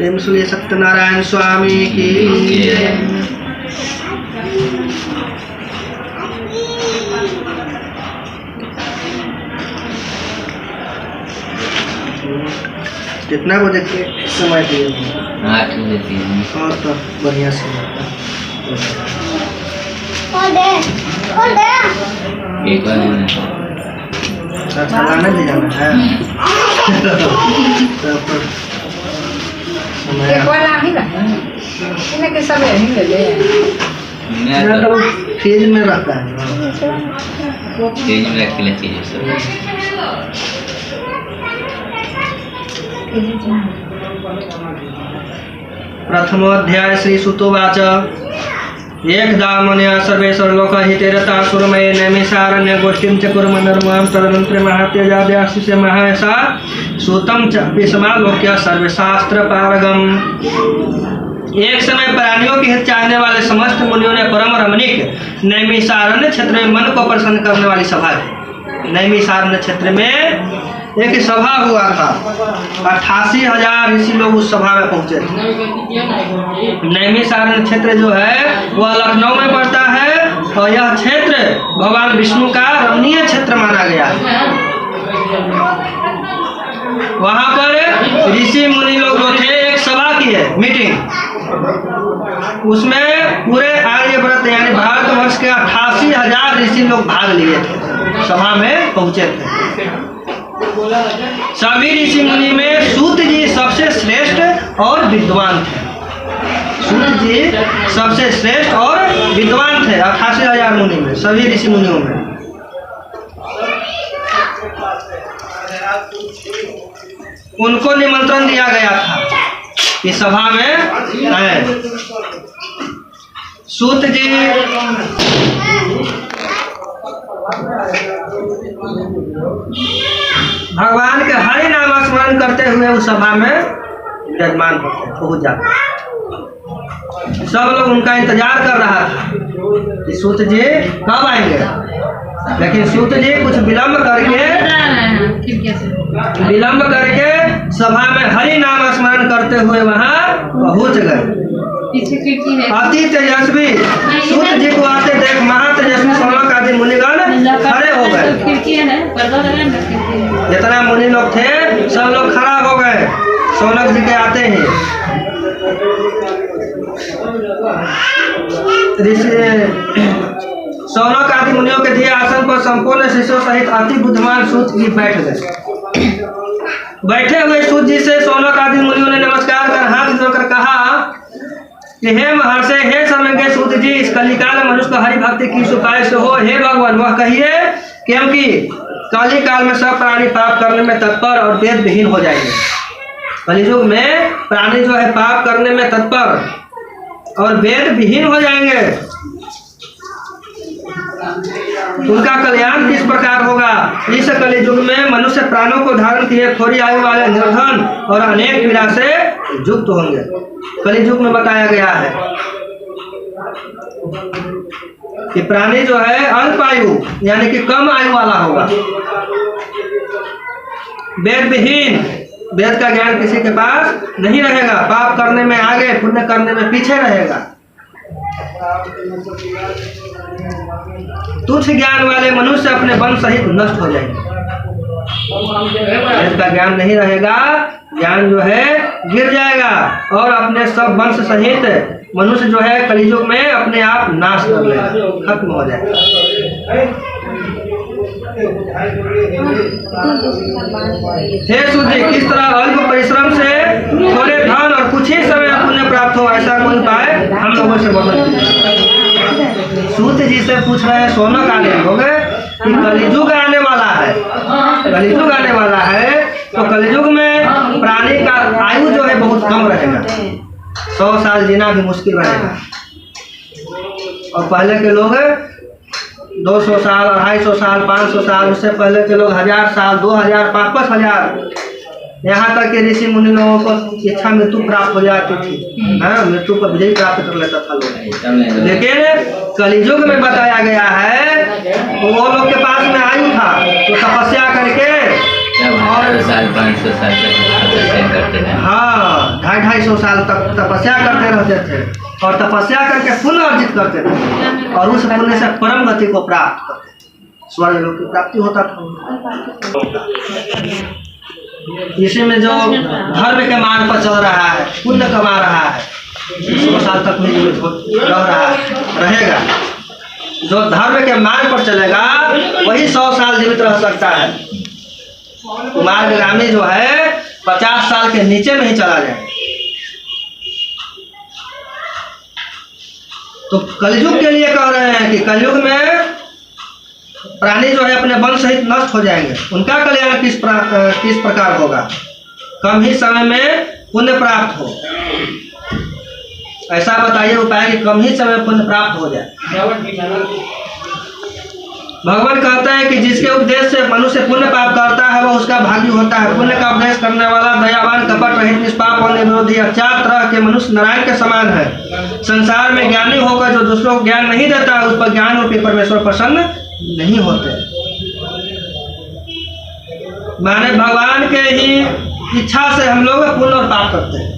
प्रेम सुनिए सत्यनारायण स्वामी की। कितना बजे के समय दिए? 8 बजे। और तो बढ़िया से अच्छा गाना ले जाना है। तो फ्रिज में रहता है, फ्रिज में रख के लेती है सब। प्रथमोऽध्याय श्री सुतोवाच एकदा मुनयः सर्वे सर्वलोकहितैरता सुरमये नैमिषारण्य गोष्ठीं च कुर्मः नर्मं तदनन्तरे महात्यजाद्याशिषे महसा सूतं च विषमालोक्य सर्वशास्त्रपारगम्। एक समय प्राणियों के हित चाहने वाले समस्त मुनियों ने परम रमणीक नैमिषारण्य क्षेत्र में मन को प्रसन्न करने वाली सभा थी। नैमिषारण्य क्षेत्र में एक सभा हुआ था। 88,000 ऋषि लोग उस सभा में पहुंचे थे। नैमिषारण्य क्षेत्र जो है वह लखनऊ में पड़ता है और यह क्षेत्र भगवान विष्णु का रमणीय क्षेत्र माना गया है। वहां पर ऋषि मुनि लोग जो थे एक सभा की है, मीटिंग। उसमें पूरे आर्यव्रत यानी भारतवर्ष के 88,000 ऋषि लोग भाग लिए थे, सभा में पहुंचे थे। सभी ऋषि मुनि में सूत जी सबसे श्रेष्ठ और विद्वान थे। सूत जी सबसे श्रेष्ठ और विद्वान थे 88,000 मुनि में, सभी ऋषि मुनियों में। उनको निमंत्रण दिया गया था कि सभा में आए। सूत जी भगवान के हरि नाम स्मरण करते हुए उस सभा में विराजमान होते पहुंच जाते। सब लोग उनका इंतजार कर रहा था कि सूत जी कब आएंगे, लेकिन सूत जी कुछ विलंब करके सभा में हरि नाम स्मरण करते हुए वहां पहुंच गए। अति तेजस्वी सूत जी को आते देख महातेजस्वी सोनक आदि मुनिगण खड़े हो गए। जितना मुनि लोग थे सब लोग खड़ा हो गए सोनक जी के आते ही। सोनक आदि मुनियों के दिए आसन पर संपूर्ण शिष्यों सहित अति बुद्धिमान सूत जी बैठ गए। बैठे हुए सूत जी से सोनक आदि मुनियों ने नमस्कार कर हाथ जोड़कर कहा कि हे महर्षि, हे समझे सूत जी, इस कलिकाल में मनुष्य को हरि भक्ति किस उपाय से हो। हे भगवान वह कहिए, क्योंकि कलिकाल में सब प्राणी पाप करने में तत्पर और वेद विहीन हो जाएंगे। कलियुग में प्राणी जो है पाप करने में तत्पर और वेद विहीन हो जाएंगे। उनका कल्याण किस प्रकार होगा। इस कलियुग में मनुष्य प्राणों को धारण किए थोड़ी आयु वाले निर्धन और अनेक पीड़ा से युक्त होंगे। कलियुग में बताया गया है कि प्राणी जो है अल्प आयु यानी कि कम आयु वाला होगा, वेद विहीन, वेद का ज्ञान किसी के पास नहीं रहेगा, पाप करने में आगे पुण्य करने में पीछे रहेगा। तुच्छ ज्ञान वाले मनुष्य अपने वंश सहित नष्ट हो जाएंगे। वेद का ज्ञान नहीं रहेगा, ज्ञान जो है गिर जाएगा और अपने सब वंश सहित मनुष्य जो है कलियुग में अपने आप नाश कर लेगा, खत्म हो जाएगा। हे सूर्य, किस तरह अल्प परिश्रम से थोड़े धन और कुछ ही समय पुण्य प्राप्त हो, ऐसा कोई उपाय हम लोगों से बताइए। सूत जी से पूछ रहे हैं सोनक आदि लोग कि कलियुग आने वाला है, कलियुग आने वाला है, तो कलियुग में प्राणी का आयु जो है बहुत कम रहेगा, 100 साल जीना भी मुश्किल रहेगा। और पहले के लोग 200 साल, 250 साल, 500 साल, उससे पहले के लोग 1000 साल, 2000, 5,000, यहाँ तक कि ऋषि मुनि लोगों को इच्छा मृत्यु प्राप्त हो जाती थी, मृत्यु पर विजय प्राप्त कर लेता था लोग। लेकिन कलियुग में बताया गया है तो वो लोग के पास में आयु था तो तपस्या करके और 500 साल करते हैं। हाँ, 250-250 साल तक तपस्या करते रहते थे और तपस्या करके पुण्य अर्जित करते थे और उस पुण्य से परम गति को प्राप्त करते थे, स्वर्ग लोक की प्राप्ति होता था। इसी में जो धर्म के मार्ग पर चल रहा है, पुण्य कमा रहा है, 100 साल तक नहीं रह रहा रहेगा। जो धर्म के मार्ग पर चलेगा वही 100 साल जीवित रह सकता है। मार्गगामी जो है 50 साल के नीचे में ही चला जाए। तो कलयुग के लिए कह रहे हैं कि कलयुग में प्राणी जो है अपने वंश सहित नष्ट हो जाएंगे। उनका कल्याण किस प्रकार होगा? कम ही समय में पुण्य प्राप्त हो, ऐसा बताइए उपाय कि कम ही समय में पुण्य प्राप्त हो जाए। भगवान कहता है कि जिसके उपदेश से मनुष्य पुण्य प्राप्त करता है वह उसका भागी होता है। पुण्य का उपदेश करने वाला दयावान, कपट रहित, निष्पाप और निर्विरोधी 4 तरह के मनुष्य नारायण के समान है। संसार में ज्ञानी होकर जो दूसरों को ज्ञान नहीं देता है उस पर ज्ञान रूपी परमेश्वर प्रसन्न नहीं होते। माने भगवान के ही इच्छा से हम लोग पुण्य और पाप करते हैं,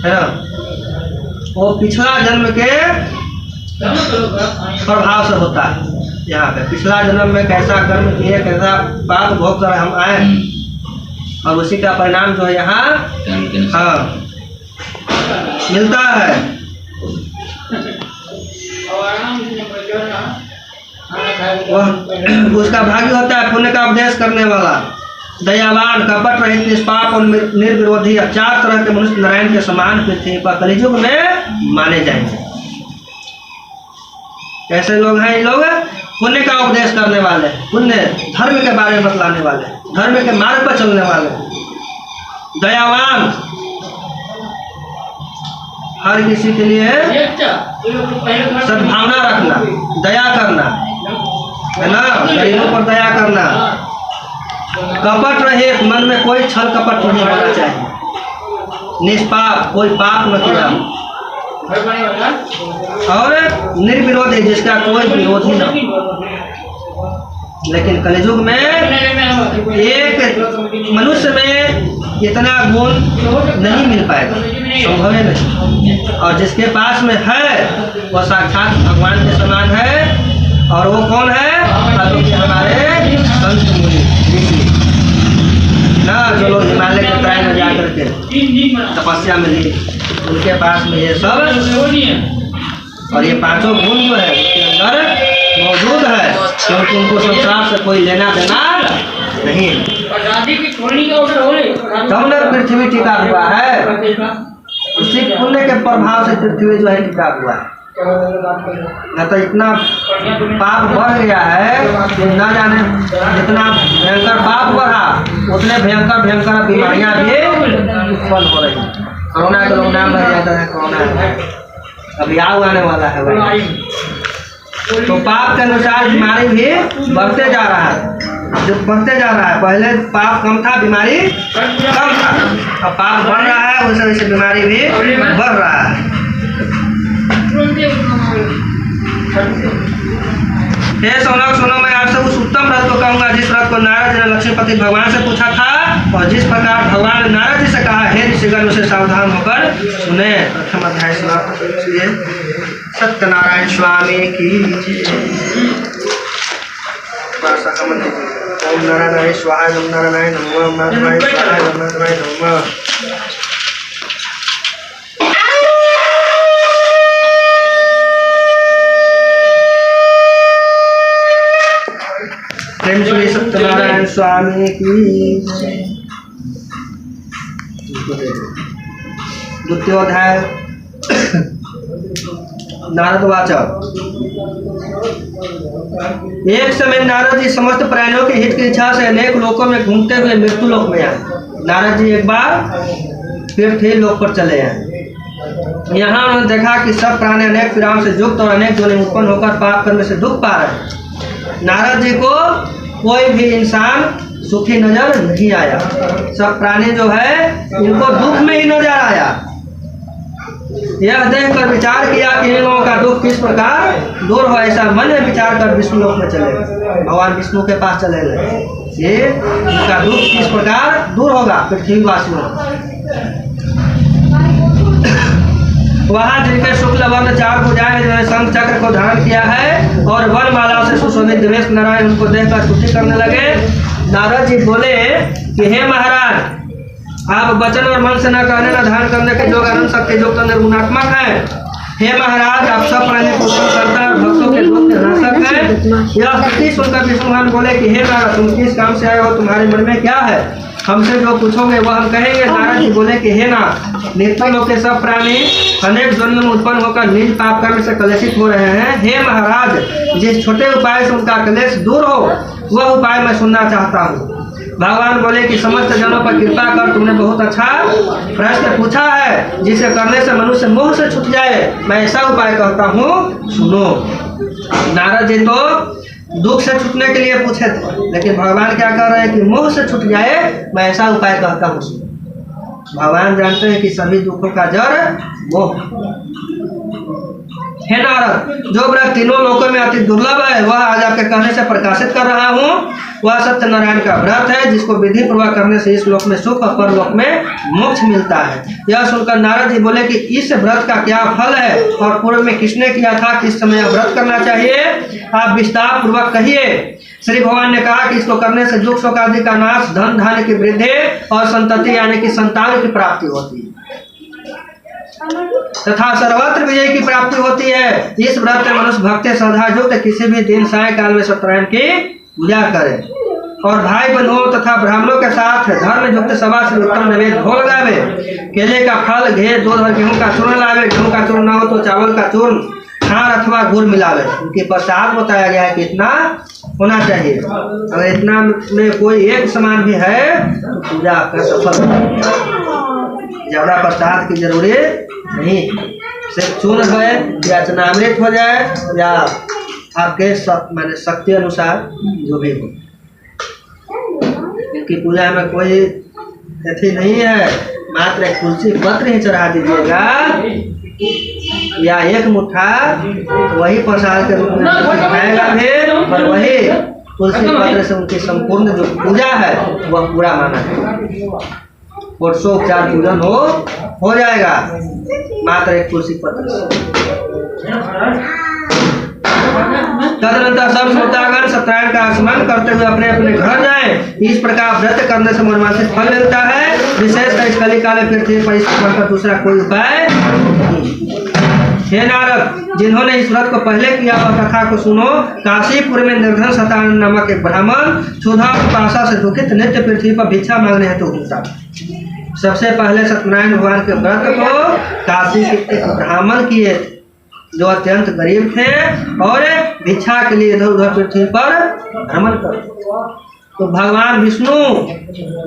है ना। वो पिछला जन्म के प्रभाव से होता है। यहाँ पे पिछला जन्म में कैसा कर्म किए, कैसा पाप भोग कर हम आए और उसी का परिणाम जो है यहाँ मिलता है। वह उसका भागी होता है पुण्य का उपदेश करने वाला, दयावान, कपट रहित, निष्पाप और निर्विरोधी 4 तरह के मनुष्य नारायण के समान पृथ्वी पर कलियुग में माने जाएंगे। कैसे लोग हैं ये लोग? पुण्य का उपदेश करने वाले, पुण्य धर्म के बारे में बतलाने वाले, धर्म के मार्ग पर चलने वाले, दयावान, हर किसी के लिए सद्भावना रखना, दया करना, है ना, गरीबों पर दया करना, कपट रहित, मन में कोई छल कपट नहीं होना चाहिए, निष्पाप, कोई पाप न किया, और निर्विरोधी, जिसका कोई विरोधी न। लेकिन कलियुग में एक मनुष्य में इतना गुण नहीं मिल पाएगा, संभव नहीं। और जिसके पास में है वह साक्षात भगवान के समान है। और वो कौन है? कि हमारे संत मुनि ना, जो लोग हिमालय के प्राय में जा करके तपस्या में लिए, उनके पास में ये सब और ये 5 गुण जो है उसके अंदर मौजूद है, क्योंकि उनको संसार से कोई लेना देना नहीं। तब न पृथ्वी टिका हुआ है, उसी पुण्य के प्रभाव से पृथ्वी जो है टिका हुआ है। न तो इतना पाप बढ़ गया है कि न जाने जितना भयंकर पाप बढ़ा उतने भयंकर बीमारियां भी उत्पन्न हो रही हैं। कोरोना का लोग नाम रह जाता है, कोरोना अभी आने वाला है भाई। तो पाप के अनुसार बीमारी भी बढ़ते जा रहा है, जो बढ़ते जा रहा है। पहले पाप कम था, बीमारी कम था, अब पाप बढ़ रहा है, वैसे वैसे बीमारी भी बढ़ रहा है। हे सोनक सुनो, मैं आपसे उस उत्तम व्रत को कहूँगा जिस व्रत को नारद जी ने लक्ष्मीपति भगवान से पूछा था, और जिस प्रकार भगवान ने नारद जी से कहा, हे ऋषिगण उसे सावधान होकर सुने। प्रथम अध्याय समाप्त कीजिए। सत्यनारायण स्वामी की ओम नारायण स्वाहा, ओम नारायण नमः, ओम नारायण स्वाहा, ओम नारायण नमः। प्रेम श्री सत्यनारायण स्वामी की। द्वितीय अध्याय नारद वाचक। एक समय नारद जी समस्त प्राणियों के हित की इच्छा से अनेक लोकों में घूमते हुए मृत्यु लोक में आए। नारद जी एक बार पृथ्वी लोक पर चले आए। यहाँ उन्होंने देखा कि सब प्राणी अनेक पीड़ाओं से युक्त और अनेक जोनि उत्पन्न होकर पाप करने से दुख पा रहे हैं। नारद जी को कोई भी इंसान सुखी नजर नहीं आया। सब प्राणी जो है इनको दुख में ही नजर आया। यह देखकर विचार किया कि इन लोगों का दुख किस प्रकार दूर हो। ऐसा मन में विचार कर विष्णु लोक में चले गए, भगवान विष्णु के पास चले गए। ये इनका दुख किस प्रकार दूर होगा पृथ्वीवासियों। वहाँ जिनके शुक्ल वर्ण 4 भुजाएं, जिन्होंने शंख चक्र को धारण किया है और वनमाला से सुशोभित देवेश नारायण उनको देखकर स्तुति करने लगे। नारद जी बोले कि हे महाराज, आप वचन और मन से न कहने न ध्यान करने के लोग अनंत शक्ति युक्त निर्गुणात्मक हैं। हे महाराज, आप सब प्राणी को करता और भक्तों के दुख के नाशक हैं। यह स्तुति सुनकर विष्णु भगवान बोले कि हे नारद, तुम किस काम से आए हो, तुम्हारे मन में क्या है, हमसे जो पूछोगे वह हम कहेंगे। नारद जी बोले कि हे नाथ, नित्य लोक के सब प्राणी अनेक जन्म में उत्पन्न होकर निज पाप कर्म से कलेशित हो रहे हैं। हे महाराज, जिस छोटे उपाय से उनका कलेश दूर हो वह उपाय मैं सुनना चाहता हूँ। भगवान बोले कि समस्त जनों पर कृपा कर, तुमने बहुत अच्छा प्रश्न पूछा है, जिसे करने से मनुष्य मोह से छूट जाए। मैं ऐसा उपाय कहता हूँ, सुनो। नारद जी तो दुख से छूटने के लिए पूछे थे, लेकिन भगवान क्या कर रहे हैं कि मोह से छूट जाए, मैं ऐसा उपाय कहता हूँ। भगवान जानते हैं कि सभी दुखों का जड़ मोह। हे नारद, जो व्रत तीनों लोकों में अति दुर्लभ है वह आज आपके कहने से प्रकाशित कर रहा हूँ। वह सत्यनारायण का व्रत है, जिसको विधि पूर्वक करने से इस लोक में सुख और परलोक में मोक्ष मिलता है। यह सुनकर नारद जी बोले कि इस व्रत का क्या फल है और पूर्व में किसने किया था, किस समय यह व्रत करना चाहिए, आप विस्तार पूर्वक कहिए। श्री भगवान ने कहा कि इसको करने से दुख शोक आदि का नाश, धन धान्य की वृद्धि और संतति यानी कि संतान की प्राप्ति होती है तथा सर्वत्र विजय की प्राप्ति होती है। इस व्रत में मनुष्य भक्ति श्रद्धा युक्त किसी भी दिन सायकाल में सत्यनारायण की पूजा करे और भाई बंधुओं तथा ब्राह्मणों के साथ धर्म युक्त सभा से उत्तम नैवेद्य भोग लगावे। केले का फल, घी, दूध और गेहूं का चूर्ण लावे। गेहूं का चूर्ण न हो तो चावल का चूर्ण, खार अथवा गुड़ मिलावे। उनके पश्चात बताया गया है कि इतना होना चाहिए। अगर इतना में कोई एक समान भी है तो पूजा आपका सफल होगा। ज्यादा प्रसाद की जरूरत नहीं, सिर्फ चूर्ण है या चनामृत हो जाए या आपके मैंने शक्ति अनुसार जो भी हो। इनकी पूजा में कोई ऐसी नहीं है, मात्र एक तुलसी पत्र ही चढ़ा दीजिएगा या एक मुट्ठा, वही प्रसाद के रूप में खाएगा भी और वही तुलसी पत्र से उनकी संपूर्ण जो पूजा है वह पूरा माना है। उपचार पूजन हो जाएगा मात्र एक तुलसी पत्र से। तदनंतर सब श्रोतागण सत्यनारायण का स्मरण करते हुए अपने अपने घर जाएं। इस प्रकार व्रत करने से मनवांछित फल मिलता है। विशेषकर इस कलिकाल में पृथ्वी पर इस प्रकार का दूसरा कोई उपाय नहीं। हे नारद, जिन्होंने इस व्रत को पहले किया वह कथा को सुनो। काशीपुर में निर्धन सतानंद नामक एक ब्राह्मण क्षुधा पिपासा से दुखित नित्य पृथ्वी पर भिक्षा मांगने हेतु घूमता। सबसे पहले सत्यनारायण भगवान के व्रत को काशी के एक ब्राह्मण किए जो अत्यंत गरीब थे और भिक्षा के लिए इधर उधर पृथ्वी पर भ्रमण करते। तो भगवान विष्णु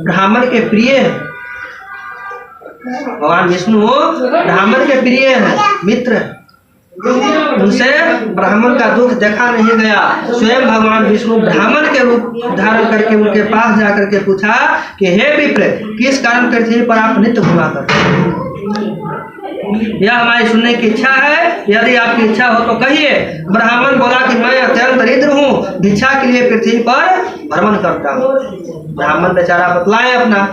ब्राह्मण के प्रिय है। भगवान विष्णु ब्राह्मण के प्रिय है, मित्र है। उनसे ब्राह्मण का दुख देखा नहीं गया। स्वयं भगवान विष्णु ब्राह्मण के रूप धारण करके उनके पास जाकर के पूछा कि हे विप्र, किस कारण पृथ्वी पर आप नित्य घुमा करते हैं? यह हमारी सुनने की इच्छा है, यदि आपकी इच्छा हो तो कहिए। ब्राह्मण बोला कि मैं अत्यंत दरिद्र हूँ, भिक्षा के लिए पृथ्वी पर भ्रमण करता हूँ। ब्राह्मण बेचारा बतलाए अपना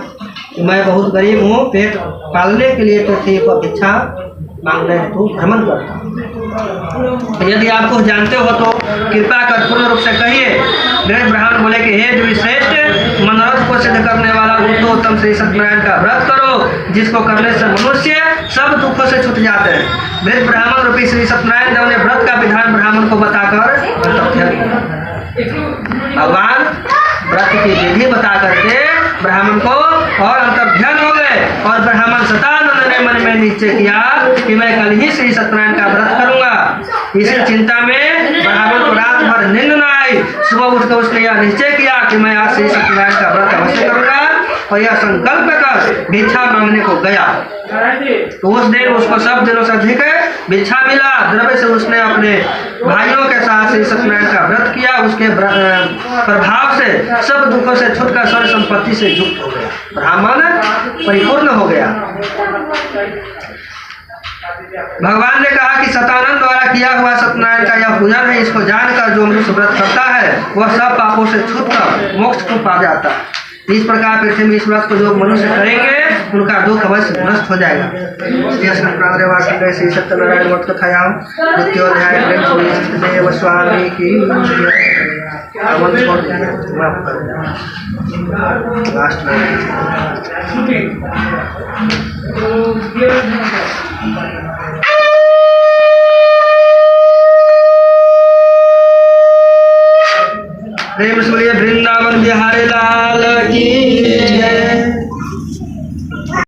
कि मैं बहुत गरीब हूँ, पेट पालने के लिए पृथ्वी पर भिक्षा मांगने हेतु भ्रमण करता हूँ। यदि आप कुछ जानते हो तो कृपा कर पूर्ण रूप से कहिए। गृह ब्राह्मण बोले कि हे द्विश्रेष्ठ, मनोरथ को सिद्ध करने वाला उत्तम श्री सत्यनारायण का व्रत करो, जिसको करने से मनुष्य सब दुखों से छूट जाते हैं। वृद्ध ब्राह्मण रूपी श्री सत्यनारायण देव ने व्रत का विधान ब्राह्मण को बताकर भगवान व्रत की विधि बता करके ब्राह्मण को और अंतर्ध्यान हो गए और ब्राह्मण सतानंद ने मन में निश्चय किया कि मैं कल ही श्री सत्यनारायण का व्रत करूंगा। इसी चिंता में ब्राह्मण को रात भर नींद न आई। सुबह उठकर उसने यह निश्चय किया कि मैं आज श्री सत्यनारायण का व्रत अवश्य करूंगा और यह संकल्प कर भिक्षा मांगने को गया। तो उस दिन उसको सब दिनों से अधिक भिक्षा मिला। द्रव्य से उसने अपने भाइयों के साथ श्री सत्यनारायण का व्रत किया। उसके प्रभाव से सब दुखों से छूटकर सर्व संपत्ति से युक्त हो गया। ब्राह्मण परिपूर्ण हो गया। भगवान ने कहा कि सतानंद द्वारा किया हुआ सत्यनारायण का यह पूजन है। इसको जानकर जो मनुष्य व्रत करता है वह सब पापों से छूटकर मोक्ष को पा जाता है। इसी चिंता में ब्राह्मण को रात भर नींद न आई। सुबह उठकर उसने यह निश्चय किया कि मैं आज श्री सत्यनारायण का व्रत करूंगा। इसी चिंता में ब्राह्मण को रात भर नींद न आई। सुबह उठकर उसने यह निश्चय किया कि मैं आज श्री सत्यनारायण का व्रत करूंगा और यह संकल्प कर भिक्षा मांगने को गया। तो उस दिन उसको सब दिनों से अधिक भिक्षा मिला। द्रव्य से उसने अपने भाइयों के साथ श्री सत्यनारायण का व्रत किया। उसके प्रभाव से सब दुखों से छूटकर सर्व संपत्ति से युक्त हो गया। ब्राह्मण परिपूर्ण हो गया। भगवान ने कहा कि सतानंद द्वारा किया हुआ सत्यनारायण का यह पूजन है। इसको जानकर जो मनुष्य व्रत करता है वह सब पापों से छूटकर मोक्ष को पा जाता है। इस प्रकार पृथ्वी में इस व्रत को जो मनुष्य करेंगे उनका दुख अवश्य नष्ट हो जाएगा। श्री सत्यनारायण व्रत कथायाम द्वितीयोध्याय प्रेम स्वामी की लास्ट में प्रेम से बोलिए वृंदावन बिहारी